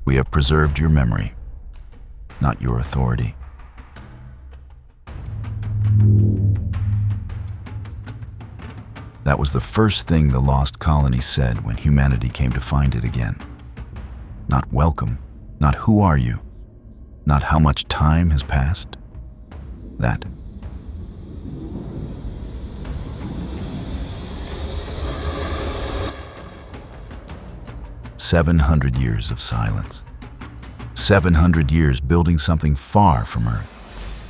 We have preserved your memory, not your authority. That was the first thing the lost colony said when humanity came to find it again. Not welcome, not who are you, not how much time has passed. That. "700 years of silence. 700 years building something far from Earth,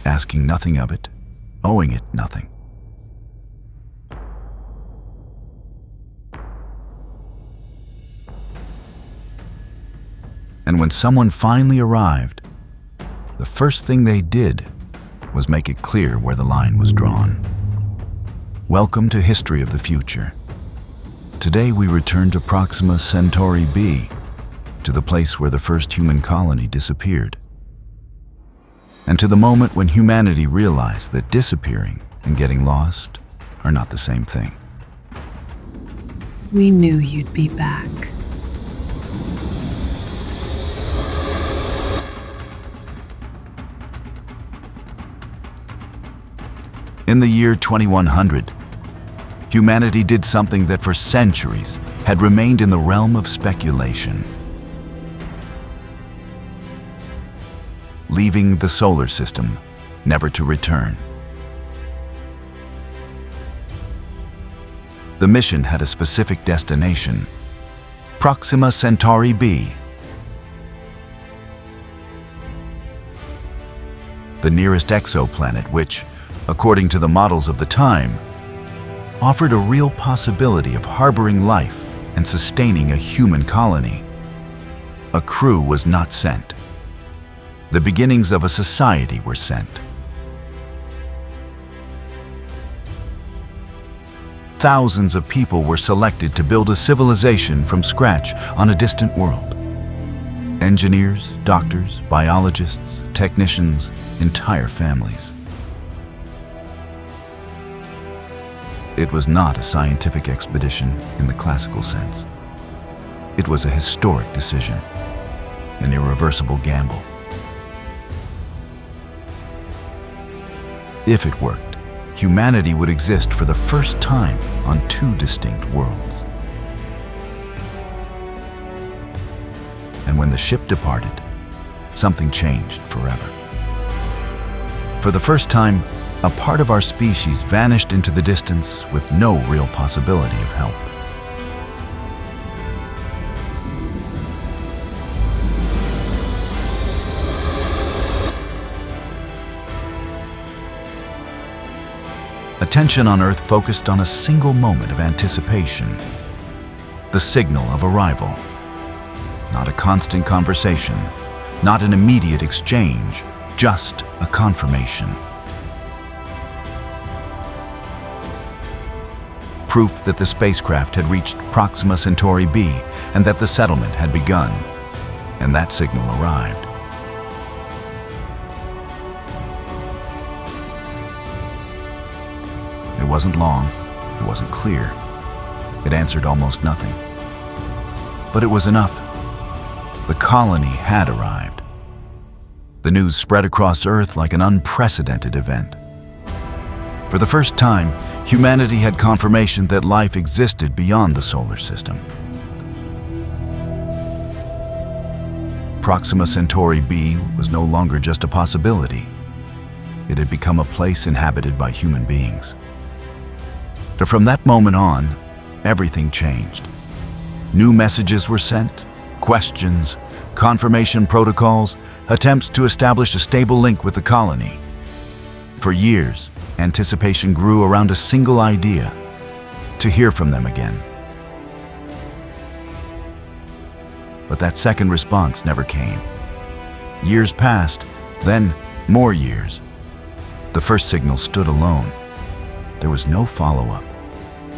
asking nothing of it, owing it nothing. And when someone finally arrived, the first thing they did was make it clear where the line was drawn. Welcome to History of the Future. Today we return to Proxima Centauri b, to the place where the first human colony disappeared, and to the moment when humanity realized that disappearing and getting lost are not the same thing. We knew you'd be back. In the year 2100, humanity did something that for centuries had remained in the realm of speculation. Leaving the solar system, never to return. The mission had a specific destination, Proxima Centauri b, the nearest exoplanet which, according to the models of the time, offered a real possibility of harboring life and sustaining a human colony. A crew was not sent. The beginnings of a society were sent. Thousands of people were selected to build a civilization from scratch on a distant world. Engineers, doctors, biologists, technicians, entire families. It was not a scientific expedition in the classical sense. It was a historic decision, an irreversible gamble. If it worked, humanity would exist for the first time on two distinct worlds. And when the ship departed, something changed forever. For the first time, a part of our species vanished into the distance with no real possibility of help. Attention on Earth focused on a single moment of anticipation, the signal of arrival. Not a constant conversation, not an immediate exchange, just a confirmation. Proof that the spacecraft had reached Proxima Centauri b and that the settlement had begun, and that signal arrived. It wasn't long, it wasn't clear. It answered almost nothing. But it was enough. The colony had arrived. The news spread across Earth like an unprecedented event. For the first time, humanity had confirmation that life existed beyond the solar system. Proxima Centauri b was no longer just a possibility. It had become a place inhabited by human beings. But from that moment on, everything changed. New messages were sent, questions, confirmation protocols, attempts to establish a stable link with the colony. For years, anticipation grew around a single idea: to hear from them again. But that second response never came. Years passed, then more years. The first signal stood alone. There was no follow-up.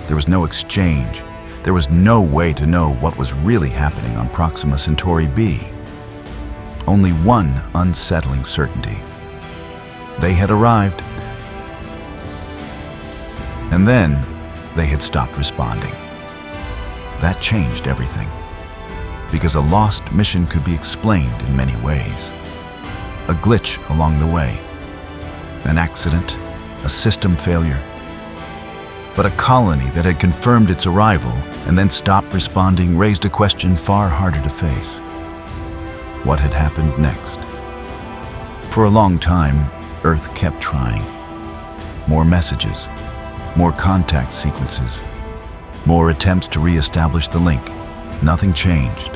There was no exchange. There was no way to know what was really happening on Proxima Centauri b. Only one unsettling certainty. They had arrived, and then they had stopped responding. That changed everything. because a lost mission could be explained in many ways. A glitch along the way, an accident, a system failure. But a colony that had confirmed its arrival and then stopped responding raised a question far harder to face. What had happened next? For a long time, Earth kept trying. More messages, more contact sequences, more attempts to re-establish the link. Nothing changed.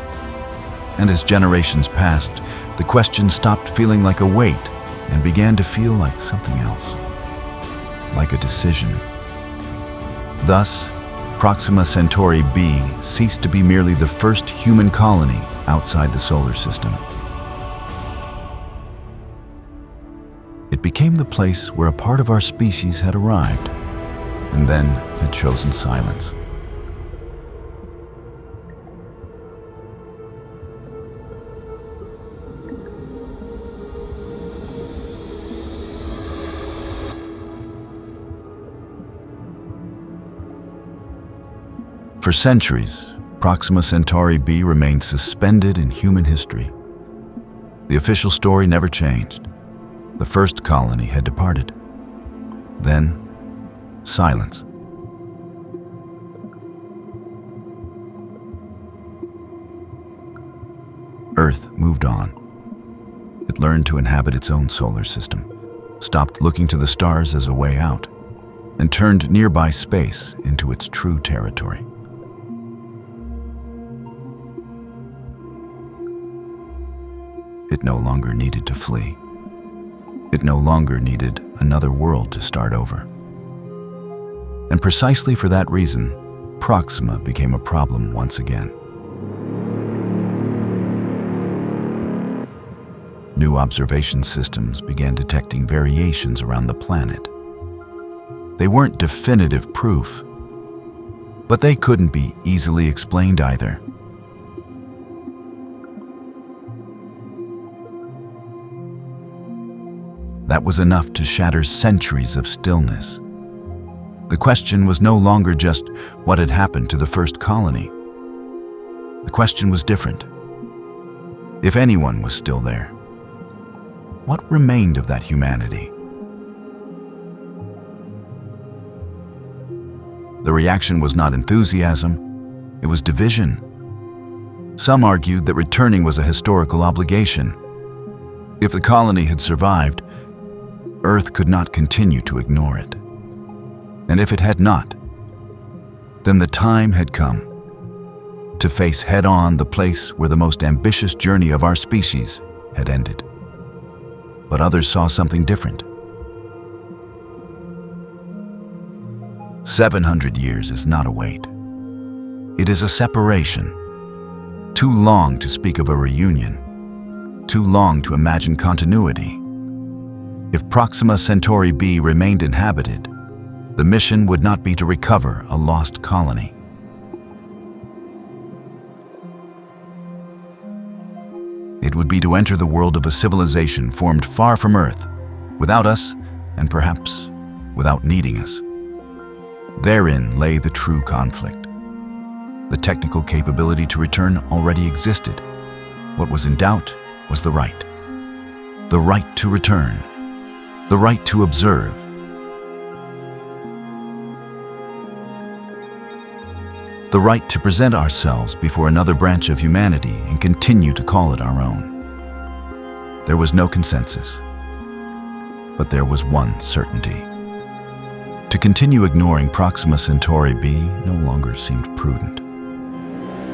And as generations passed, the question stopped feeling like a weight and began to feel like something else, like a decision. Thus, Proxima Centauri b ceased to be merely the first human colony outside the solar system. It became the place where a part of our species had arrived, and then had chosen silence. For centuries, Proxima Centauri b remained suspended in human history. The official story never changed. The first colony had departed. Then, silence. Earth moved on. It learned to inhabit its own solar system, stopped looking to the stars as a way out, and turned nearby space into its true territory. It no longer needed to flee. It no longer needed another world to start over. And precisely for that reason, Proxima became a problem once again. New observation systems began detecting variations around the planet. They weren't definitive proof, but they couldn't be easily explained either. That was enough to shatter centuries of stillness. The question was no longer just what had happened to the first colony. The question was different. If anyone was still there, what remained of that humanity? The reaction was not enthusiasm, it was division. Some argued that returning was a historical obligation. If the colony had survived, Earth could not continue to ignore it. And if it had not, then the time had come to face head-on the place where the most ambitious journey of our species had ended. But others saw something different. 700 years is not a wait. It is a separation. Too long to speak of a reunion. Too long to imagine continuity. If Proxima Centauri b remained inhabited, the mission would not be to recover a lost colony. It would be to enter the world of a civilization formed far from Earth, without us, and perhaps without needing us. Therein lay the true conflict. The technical capability to return already existed. What was in doubt was the right. The right to return. The right to observe. The right to present ourselves before another branch of humanity and continue to call it our own. There was no consensus, but there was one certainty. To continue ignoring Proxima Centauri b no longer seemed prudent.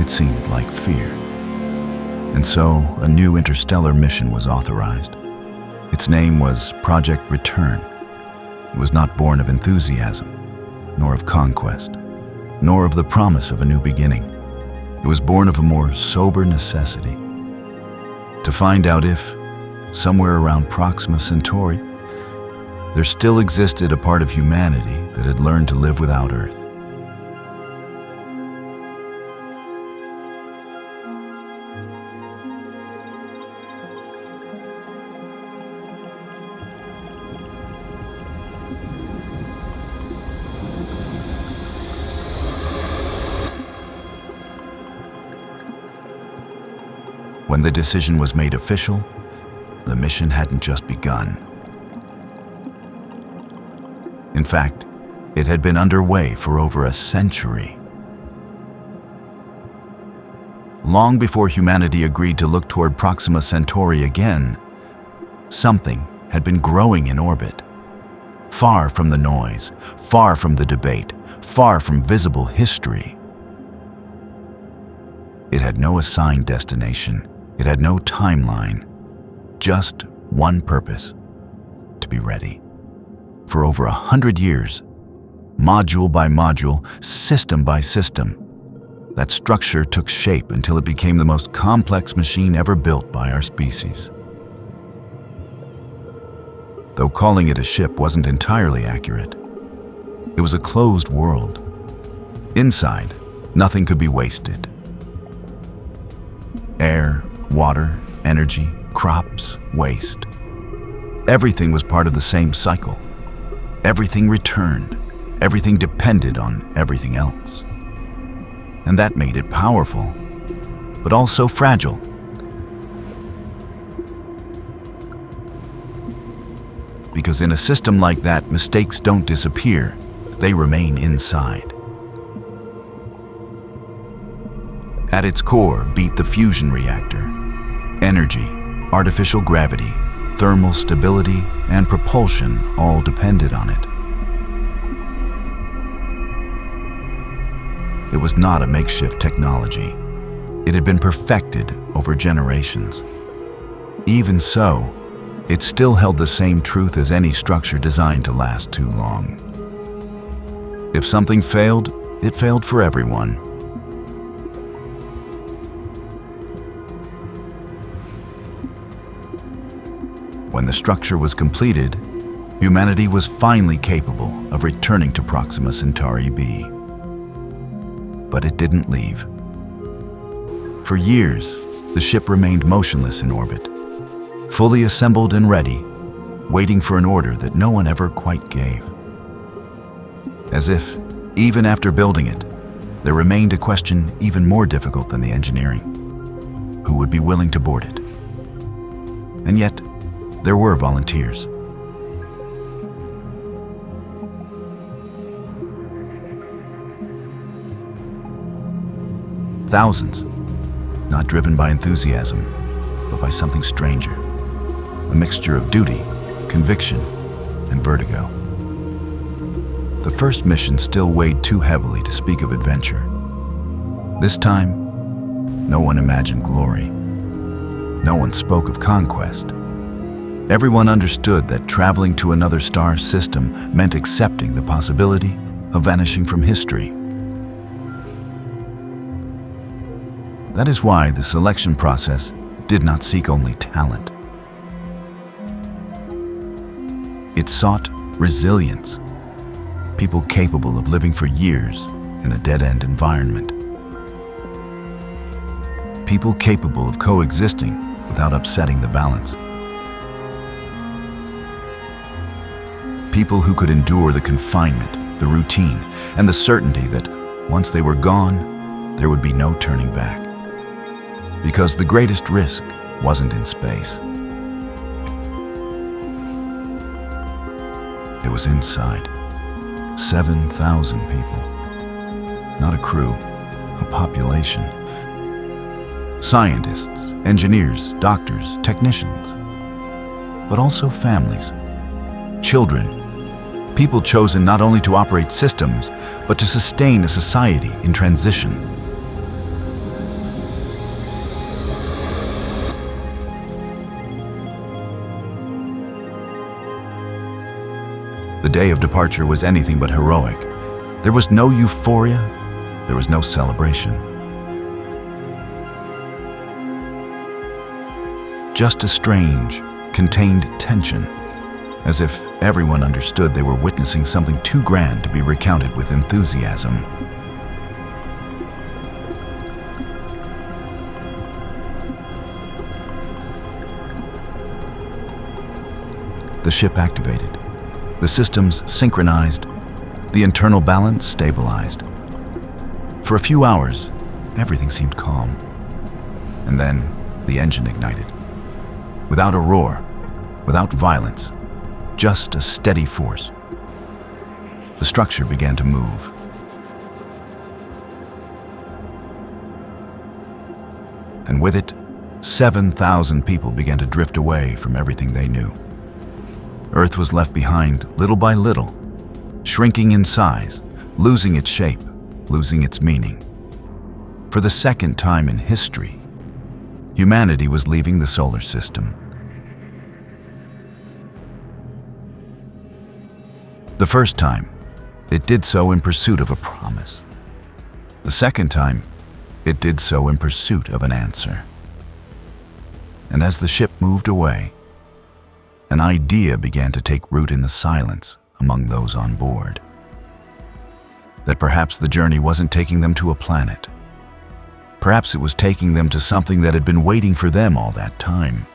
It seemed like fear. And so a new interstellar mission was authorized. Its name was Project Return. It was not born of enthusiasm, nor of conquest, nor of the promise of a new beginning. It was born of a more sober necessity. To find out if, somewhere around Proxima Centauri, there still existed a part of humanity that had learned to live without Earth. When the decision was made official, the mission hadn't just begun. In fact, it had been underway for over a century. Long before humanity agreed to look toward Proxima Centauri again, something had been growing in orbit. Far from the noise, far from the debate, far from visible history. It had no assigned destination. It had no timeline. Just one purpose: to be ready. For over 100 years, module by module, system by system, that structure took shape until it became the most complex machine ever built by our species. Though calling it a ship wasn't entirely accurate, it was a closed world. Inside, nothing could be wasted. Air, water, energy, crops, waste. Everything was part of the same cycle. Everything returned. Everything depended on everything else. And that made it powerful, but also fragile. Because in a system like that, mistakes don't disappear, they remain inside. At its core beat the fusion reactor. Energy, artificial gravity, thermal stability, and propulsion all depended on it. It was not a makeshift technology. It had been perfected over generations. Even so, it still held the same truth as any structure designed to last too long. If something failed, it failed for everyone. When the structure was completed, humanity was finally capable of returning to Proxima Centauri b. But it didn't leave. For years, the ship remained motionless in orbit, fully assembled and ready, waiting for an order that no one ever quite gave. As if, even after building it, there remained a question even more difficult than the engineering: who would be willing to board it? And yet, there were volunteers. Thousands, not driven by enthusiasm, but by something stranger. A mixture of duty, conviction, and vertigo. The first mission still weighed too heavily to speak of adventure. This time, no one imagined glory. No one spoke of conquest. Everyone understood that traveling to another star system meant accepting the possibility of vanishing from history. That is why the selection process did not seek only talent. It sought resilience, people capable of living for years in a dead-end environment. People capable of coexisting without upsetting the balance. People who could endure the confinement, the routine, and the certainty that once they were gone, there would be no turning back. Because the greatest risk wasn't in space. It was inside. 7,000 people. Not a crew, a population. Scientists, engineers, doctors, technicians. But also families, children, people chosen not only to operate systems, but to sustain a society in transition. The day of departure was anything but heroic. There was no euphoria, there was no celebration. Just a strange, contained tension, as if everyone understood they were witnessing something too grand to be recounted with enthusiasm. The ship activated. The systems synchronized, the internal balance stabilized. For a few hours, everything seemed calm. And then, The engine ignited. Without a roar, without violence, just a steady force. The structure began to move. And with it, 7,000 people began to drift away from everything they knew. Earth was left behind little by little, shrinking in size, losing its shape, losing its meaning. For the second time in history, humanity was leaving the solar system. The first time, it did so in pursuit of a promise. The second time, it did so in pursuit of an answer. And as the ship moved away, an idea began to take root in the silence among those on board. That perhaps the journey wasn't taking them to a planet. Perhaps it was taking them to something that had been waiting for them all that time.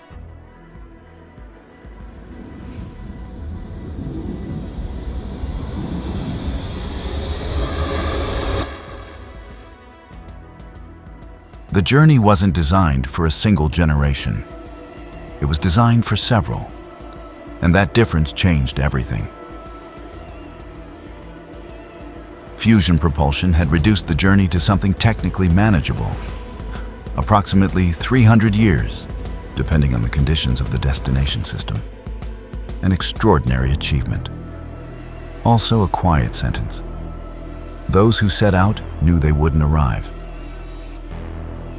The journey wasn't designed for a single generation. It was designed for several, and that difference changed everything. Fusion propulsion had reduced the journey to something technically manageable. Approximately 300 years, depending on the conditions of the destination system. An extraordinary achievement. Also a quiet sentence. Those who set out knew they wouldn't arrive.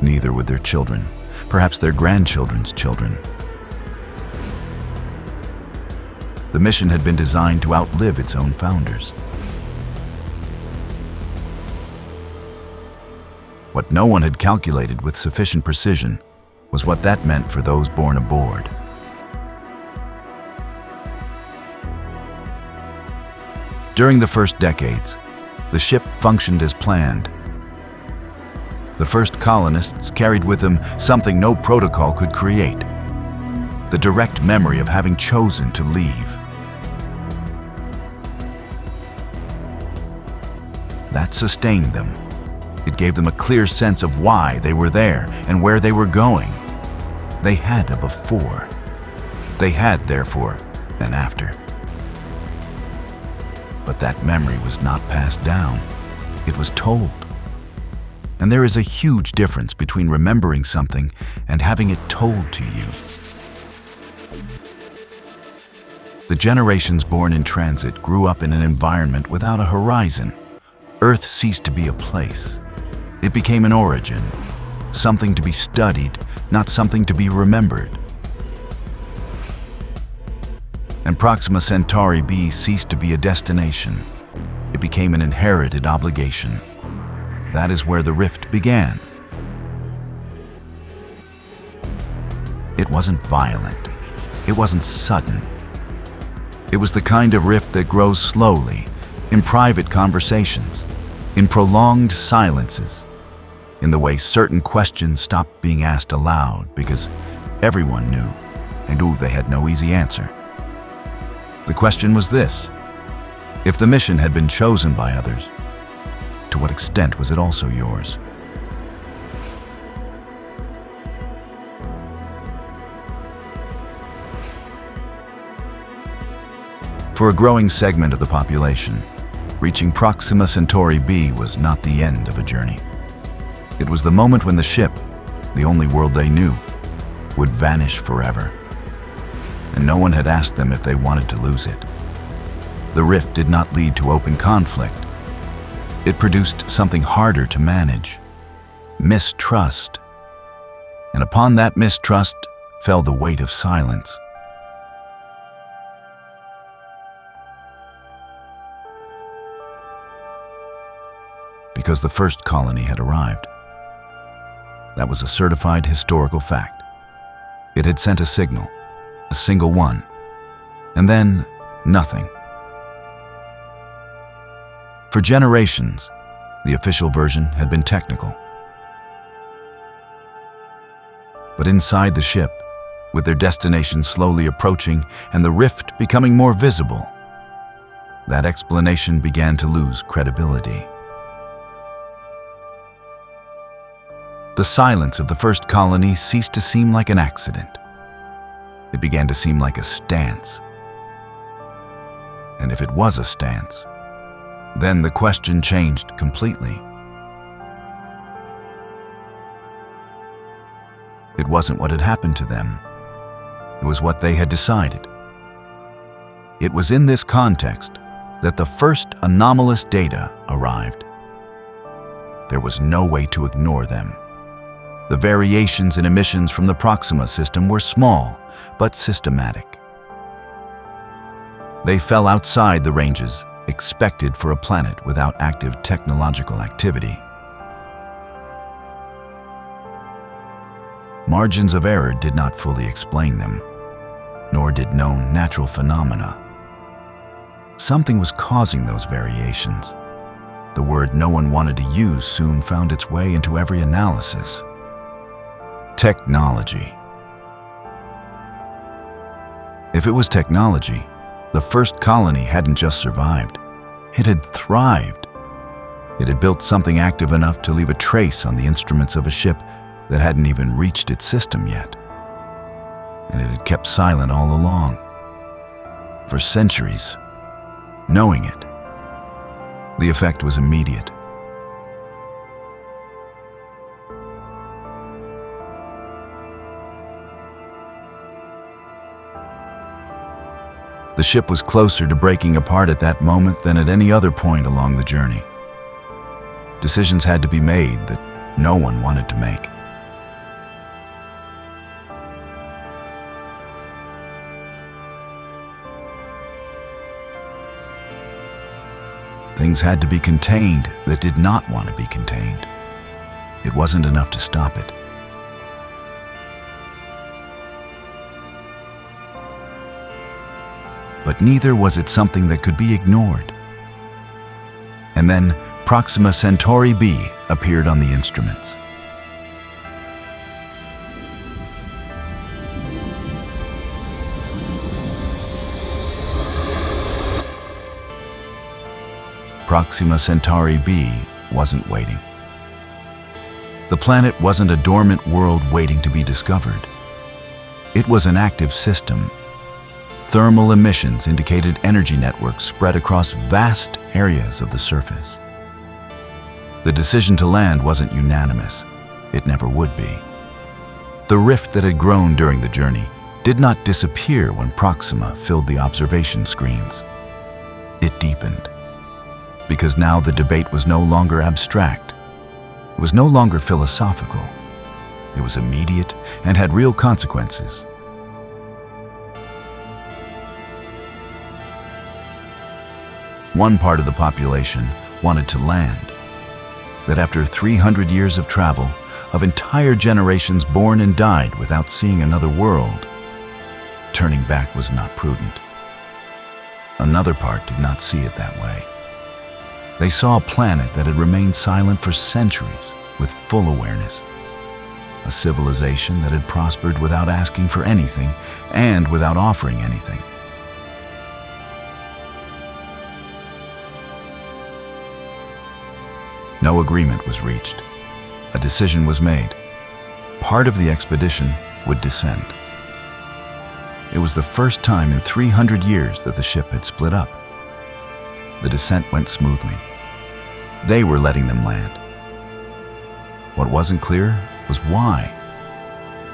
Neither would their children, perhaps their grandchildren's children. The mission had been designed to outlive its own founders. What no one had calculated with sufficient precision was what that meant for those born aboard. During the first decades, the ship functioned as planned. The first colonists carried with them something no protocol could create: the direct memory of having chosen to leave. That sustained them. It gave them a clear sense of why they were there and where they were going. They had a before. They had, therefore, an after. But that memory was not passed down. It was told. And there is a huge difference between remembering something and having it told to you. The generations born in transit grew up in an environment without a horizon. Earth ceased to be a place. It became an origin, something to be studied, not something to be remembered. And Proxima Centauri b ceased to be a destination. It became an inherited obligation. That is where the rift began. It wasn't violent. It wasn't sudden. It was the kind of rift that grows slowly, in private conversations, in prolonged silences, in the way certain questions stopped being asked aloud because everyone knew and they had no easy answer. The question was this: if the mission had been chosen by others, to what extent was it also yours? For a growing segment of the population, reaching Proxima Centauri b was not the end of a journey. It was the moment when the ship, the only world they knew, would vanish forever. And no one had asked them if they wanted to lose it. The rift did not lead to open conflict. It produced something harder to manage: mistrust. And upon that mistrust fell the weight of silence. Because the first colony had arrived. That was a certified historical fact. It had sent a signal, a single one, and then nothing. For generations, the official version had been technical. But inside the ship, with their destination slowly approaching and the rift becoming more visible, that explanation began to lose credibility. The silence of the first colony ceased to seem like an accident. It began to seem like a stance. And if it was a stance, then the question changed completely. It wasn't what had happened to them. It was what they had decided. It was in this context that the first anomalous data arrived. There was no way to ignore them. The variations in emissions from the Proxima system were small, but systematic. They fell outside the ranges expected for a planet without active technological activity. Margins of error did not fully explain them, nor did known natural phenomena. Something was causing those variations. The word no one wanted to use soon found its way into every analysis. Technology. If it was technology, the first colony hadn't just survived, it had thrived. It had built something active enough to leave a trace on the instruments of a ship that hadn't even reached its system yet. And it had kept silent all along. For centuries, knowing it. The effect was immediate. The ship was closer to breaking apart at that moment than at any other point along the journey. Decisions had to be made that no one wanted to make. Things had to be contained that did not want to be contained. It wasn't enough to stop it. But neither was it something that could be ignored. And then Proxima Centauri b appeared on the instruments. Proxima Centauri b wasn't waiting. The planet wasn't a dormant world waiting to be discovered. It was an active system. Thermal emissions indicated energy networks spread across vast areas of the surface. The decision to land wasn't unanimous. It never would be. The rift that had grown during the journey did not disappear when Proxima filled the observation screens. It deepened. Because now the debate was no longer abstract. It was no longer philosophical. It was immediate and had real consequences. One part of the population wanted to land. That after 300 years of travel, of entire generations born and died without seeing another world, turning back was not prudent. Another part did not see it that way. They saw a planet that had remained silent for centuries with full awareness. A civilization that had prospered without asking for anything and without offering anything. No agreement was reached. A decision was made. Part of the expedition would descend. It was the first time in 300 years that the ship had split up. The descent went smoothly. They were letting them land. What wasn't clear was why.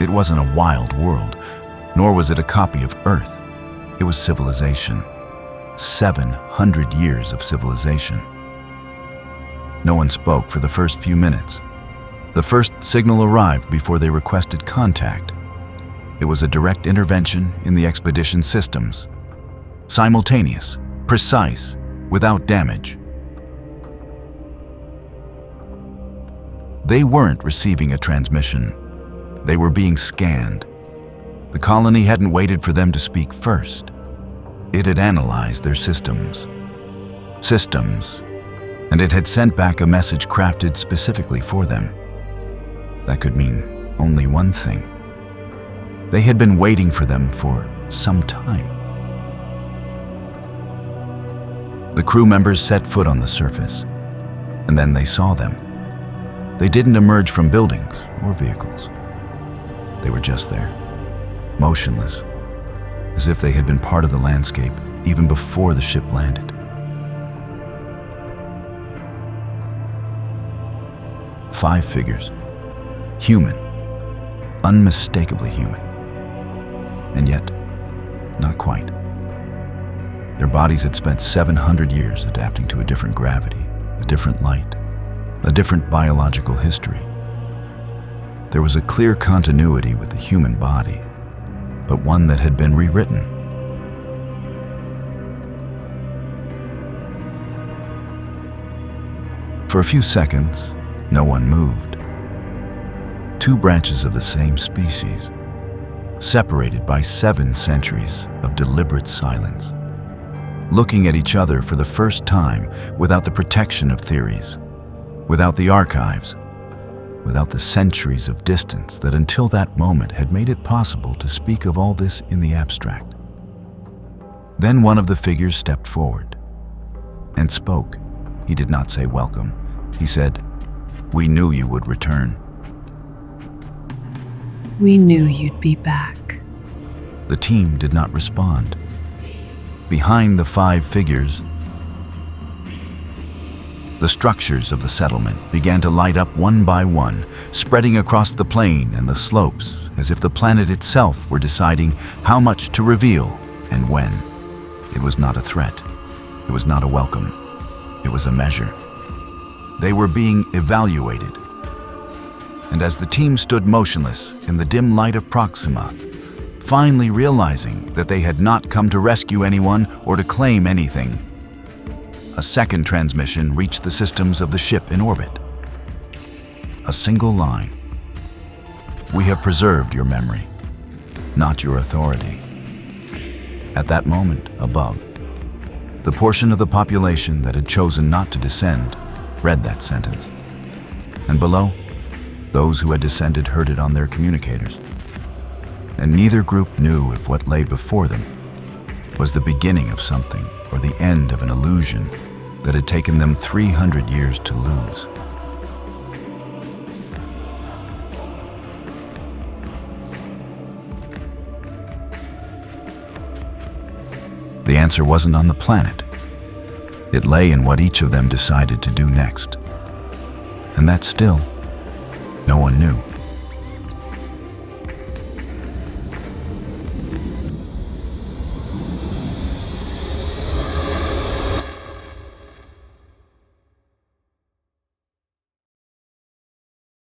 It wasn't a wild world, nor was it a copy of Earth. It was civilization. 700 years of civilization. No one spoke for the first few minutes. The first signal arrived before they requested contact. It was a direct intervention in the expedition systems. Simultaneous, precise, without damage. They weren't receiving a transmission. They were being scanned. The colony hadn't waited for them to speak first. It had analyzed their systems. And it had sent back a message crafted specifically for them. That could mean only one thing. They had been waiting for them for some time. The crew members set foot on the surface, and then they saw them. They didn't emerge from buildings or vehicles. They were just there, motionless, as if they had been part of the landscape even before the ship landed. Five figures, human, unmistakably human, and yet not quite. Their bodies had spent 700 years adapting to a different gravity, a different light, a different biological history. There was a clear continuity with the human body, but one that had been rewritten. For a few seconds, no one moved. Two branches of the same species, separated by 7 centuries of deliberate silence, looking at each other for the first time without the protection of theories, without the archives, without the centuries of distance that until that moment had made it possible to speak of all this in the abstract. Then one of the figures stepped forward and spoke. He did not say welcome. He said, "We knew you would return." We knew you'd be back. The team did not respond. Behind the 5 figures, the structures of the settlement began to light up one by one, spreading across the plain and the slopes as if the planet itself were deciding how much to reveal and when. It was not a threat. It was not a welcome. It was a measure. They were being evaluated. And as the team stood motionless in the dim light of Proxima, finally realizing that they had not come to rescue anyone or to claim anything, a second transmission reached the systems of the ship in orbit. A single line. "We have preserved your memory, not your authority." At that moment, above, the portion of the population that had chosen not to descend read that sentence. And below, those who had descended heard it on their communicators. And neither group knew if what lay before them was the beginning of something or the end of an illusion that had taken them 300 years to lose. The answer wasn't on the planet. It lay in what each of them decided to do next. And that still, no one knew.